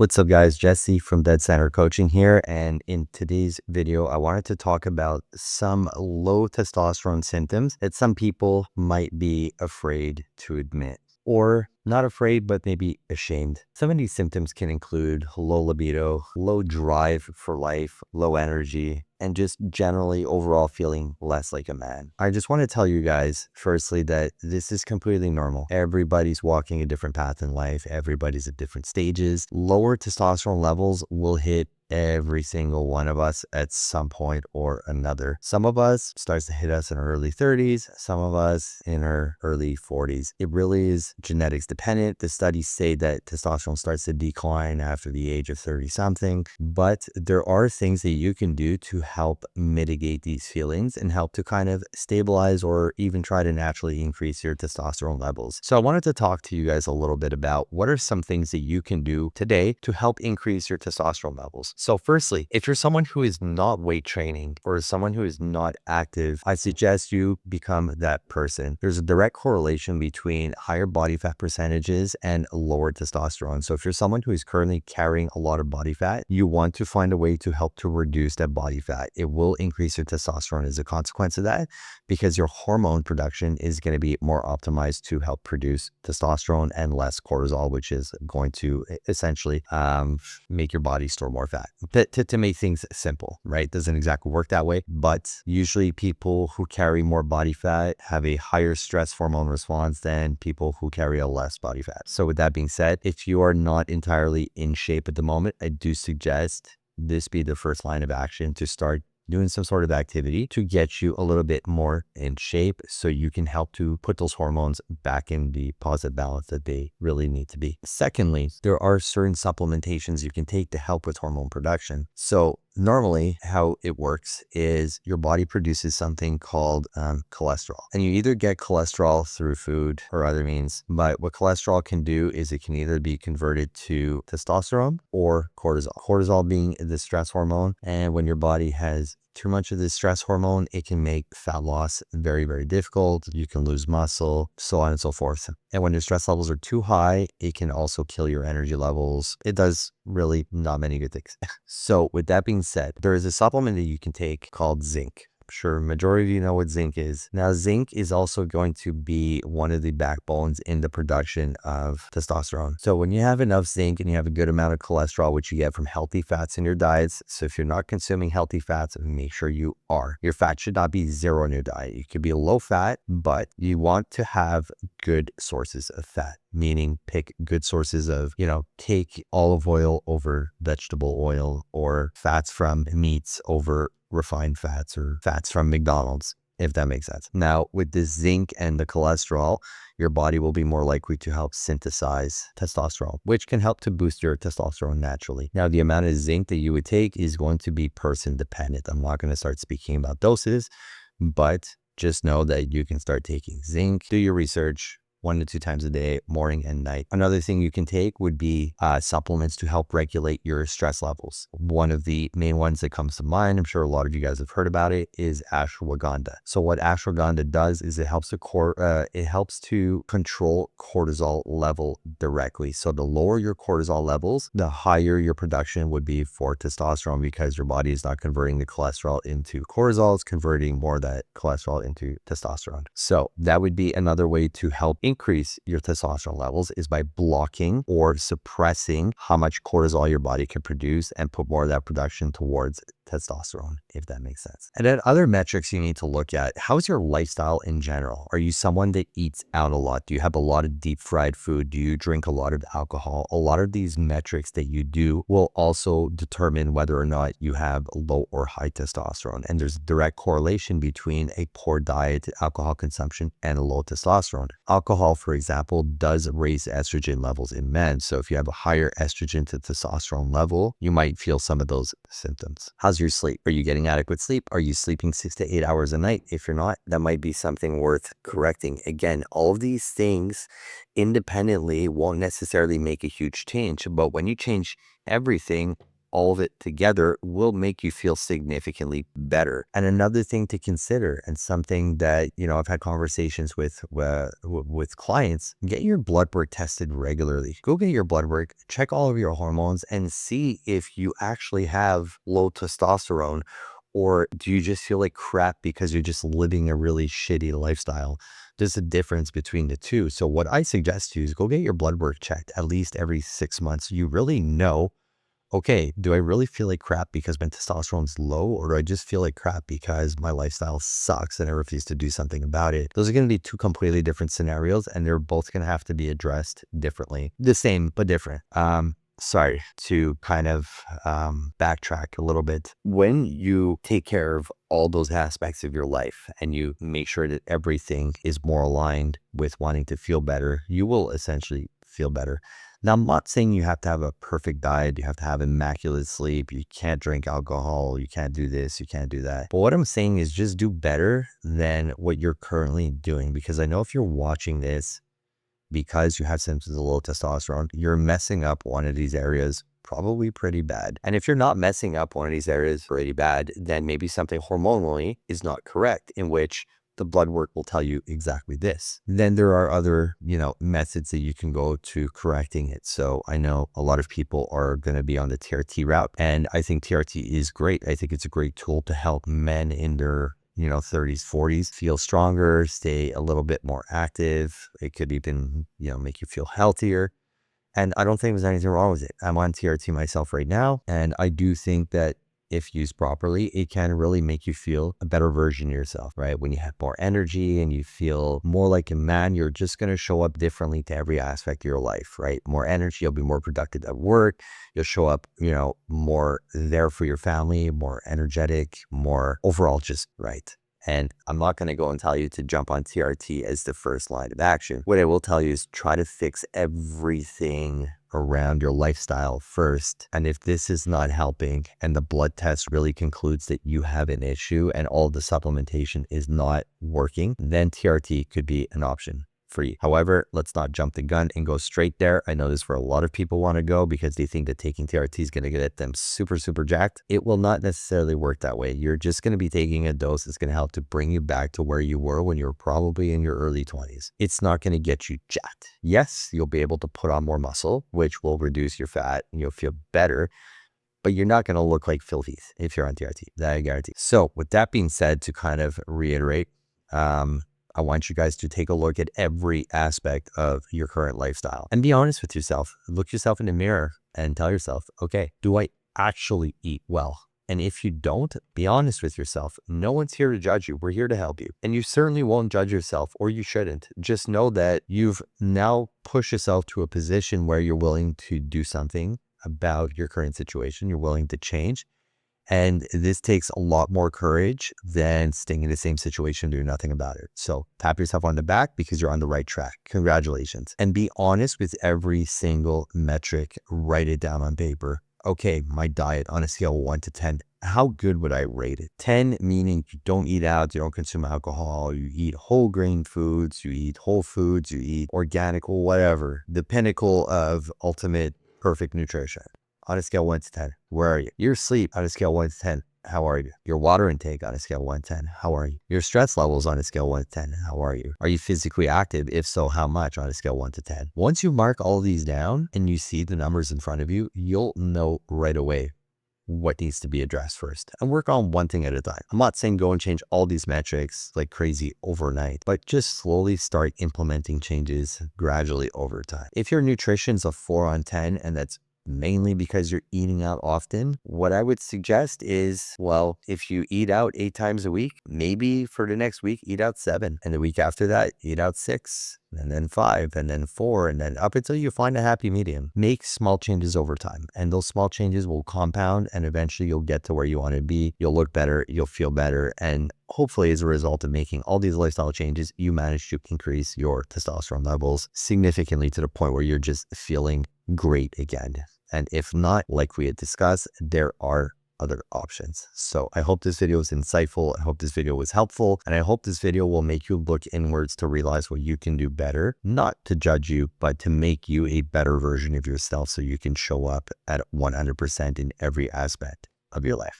What's up guys, Jesse from Dead Center Coaching here, and in today's video I wanted to talk about some low testosterone symptoms that some people might be afraid to admit, or not afraid but maybe ashamed. Some of these symptoms can include low libido, low drive for life, low energy, and just generally overall feeling less like a man. I just want to tell you guys firstly that this is completely normal. Everybody's walking a different path in life. Everybody's at different stages. Lower testosterone levels will hit every single one of us at some point or another. Some of us starts to hit us in our early 30s, some of us in our early 40s. It really is genetics dependent. The studies say that testosterone starts to decline after the age of 30 something, but there are things that you can do to help mitigate these feelings and help to kind of stabilize or even try to naturally increase your testosterone levels. So I wanted to talk to you guys a little bit about what are some things that you can do today to help increase your testosterone levels. So firstly, if you're someone who is not weight training or someone who is not active, I suggest you become that person. There's a direct correlation between higher body fat percentages and lower testosterone. So if you're someone who is currently carrying a lot of body fat, you want to find a way to help to reduce that body fat. It will increase your testosterone as a consequence of that, because your hormone production is going to be more optimized to help produce testosterone and less cortisol, which is going to essentially make your body store more fat. To make things simple, right? Doesn't exactly work that way, but usually people who carry more body fat have a higher stress hormone response than people who carry a less body fat. So with that being said, if you are not entirely in shape at the moment, I do suggest this be the first line of action to start doing some sort of activity to get you a little bit more in shape so you can help to put those hormones back in the positive balance that they really need to be. Secondly, there are certain supplementations you can take to help with hormone production. So normally how it works is your body produces something called cholesterol, and you either get cholesterol through food or other means, but what cholesterol can do is it can either be converted to testosterone or cortisol. Cortisol being the stress hormone, and when your body has too much of this stress hormone, it can make fat loss very, very difficult. You can lose muscle, so on and so forth. And when your stress levels are too high, it can also kill your energy levels. It does really not many good things. So with that being said, there is a supplement that you can take called zinc. Sure, majority of you know what zinc is. Now, zinc is also going to be one of the backbones in the production of testosterone. So when you have enough zinc and you have a good amount of cholesterol, which you get from healthy fats in your diets, so if you're not consuming healthy fats, make sure you are. Your fat should not be zero in your diet. You could be low fat, but you want to have good sources of fat, meaning pick good sources of, take olive oil over vegetable oil, or fats from meats over refined fats, or fats from McDonald's, if that makes sense. Now, with the zinc and the cholesterol, your body will be more likely to help synthesize testosterone, which can help to boost your testosterone naturally. Now, the amount of zinc that you would take is going to be person dependent. I'm not going to start speaking about doses, but just know that you can start taking zinc. Do your research 1 to 2 times a day, morning and night. Another thing you can take would be supplements to help regulate your stress levels. One of the main ones that comes to mind, I'm sure a lot of you guys have heard about it, is ashwagandha. So what ashwagandha does is it helps to control cortisol level directly. So the lower your cortisol levels, the higher your production would be for testosterone, because your body is not converting the cholesterol into cortisol, it's converting more of that cholesterol into testosterone. So that would be another way to help increase your testosterone levels, is by blocking or suppressing how much cortisol your body can produce and put more of that production towards testosterone, if that makes sense. And then other metrics you need to look at: how's your lifestyle in general? Are you someone that eats out a lot? Do you have a lot of deep fried food? Do you drink a lot of alcohol? A lot of these metrics that you do will also determine whether or not you have low or high testosterone. And there's a direct correlation between a poor diet, alcohol consumption, and low testosterone. Alcohol, for example, does raise estrogen levels in men. So if you have a higher estrogen to testosterone level, you might feel some of those symptoms. How's your sleep? Are you getting adequate sleep? Are you sleeping 6 to 8 hours a night? If you're not, that might be something worth correcting. Again, all of these things independently won't necessarily make a huge change, but when you change everything, all of it together will make you feel significantly better. And another thing to consider, and something that, I've had conversations with clients, get your blood work tested regularly. Go get your blood work, check all of your hormones, and see if you actually have low testosterone, or do you just feel like crap because you're just living a really shitty lifestyle? There's a difference between the two. So what I suggest to you is go get your blood work checked at least every 6 months. You really know, okay, do I really feel like crap because my testosterone's low, or do I just feel like crap because my lifestyle sucks and I refuse to do something about it? Those are going to be two completely different scenarios, and they're both going to have to be addressed differently. The same, but different. Sorry to kind of backtrack a little bit. When you take care of all those aspects of your life and you make sure that everything is more aligned with wanting to feel better, you will essentially feel better. Now, I'm not saying you have to have a perfect diet, you have to have immaculate sleep, you can't drink alcohol, you can't do this, you can't do that. But what I'm saying is just do better than what you're currently doing, because I know if you're watching this because you have symptoms of low testosterone, you're messing up one of these areas probably pretty bad. And if you're not messing up one of these areas pretty bad, then maybe something hormonally is not correct, in which the blood work will tell you exactly this. Then there are other, methods that you can go to correcting it. So I know a lot of people are going to be on the TRT route, and I think TRT is great. I think it's a great tool to help men in their 30s, 40s, feel stronger, stay a little bit more active. It could even, make you feel healthier. And I don't think there's anything wrong with it. I'm on TRT myself right now, and I do think that if used properly, it can really make you feel a better version of yourself, right? When you have more energy and you feel more like a man, you're just going to show up differently to every aspect of your life, right? More energy, you'll be more productive at work. You'll show up, more there for your family, more energetic, more overall just right. And I'm not going to go and tell you to jump on TRT as the first line of action. What I will tell you is try to fix everything around your lifestyle first. And if this is not helping and the blood test really concludes that you have an issue and all the supplementation is not working, then TRT could be an option for you. However, let's not jump the gun and go straight there. I know this is where a lot of people want to go because they think that taking TRT is going to get them super, super jacked. It will not necessarily work that way. You're just going to be taking a dose that's going to help to bring you back to where you were when you were probably in your early 20s. It's not going to get you jacked. Yes, you'll be able to put on more muscle, which will reduce your fat and you'll feel better, but you're not going to look like filthy if you're on TRT. That I guarantee. So with that being said, to kind of reiterate, I want you guys to take a look at every aspect of your current lifestyle and be honest with yourself. Look yourself in the mirror and tell yourself, okay, do I actually eat well? And if you don't, be honest with yourself. No one's here to judge you. We're here to help you. And you certainly won't judge yourself, or you shouldn't. Just know that you've now pushed yourself to a position where you're willing to do something about your current situation. You're willing to change. And this takes a lot more courage than staying in the same situation, doing nothing about it. So tap yourself on the back because you're on the right track. Congratulations. And be honest with every single metric. Write it down on paper. Okay, my diet on a scale of 1 to 10, how good would I rate it? 10 meaning you don't eat out, you don't consume alcohol, you eat whole grain foods, you eat whole foods, you eat organic or whatever. The pinnacle of ultimate perfect nutrition. On a scale of 1 to 10, where are you? Your sleep on a scale of 1 to 10, how are you? Your water intake on a scale of 1 to 10, how are you? Your stress levels on a scale of 1 to 10, how are you? Are you physically active? If so, how much on a scale of 1 to 10? Once you mark all these down and you see the numbers in front of you, you'll know right away what needs to be addressed first, and work on one thing at a time. I'm not saying go and change all these metrics like crazy overnight, but just slowly start implementing changes gradually over time. If your nutrition's a 4 on 10 and that's mainly because you're eating out often, what I would suggest is, well, if you eat out 8 times a week, maybe for the next week, eat out 7. And the week after that, eat out 6, and then 5, and then 4, and then up until you find a happy medium. Make small changes over time, and those small changes will compound, and eventually you'll get to where you want to be. You'll look better, you'll feel better, and hopefully as a result of making all these lifestyle changes, you manage to increase your testosterone levels significantly to the point where you're just feeling great again. And if not, like we had discussed, there are other options. So I hope this video was insightful. I hope this video was helpful. And I hope this video will make you look inwards to realize what you can do better, not to judge you, but to make you a better version of yourself so you can show up at 100% in every aspect of your life.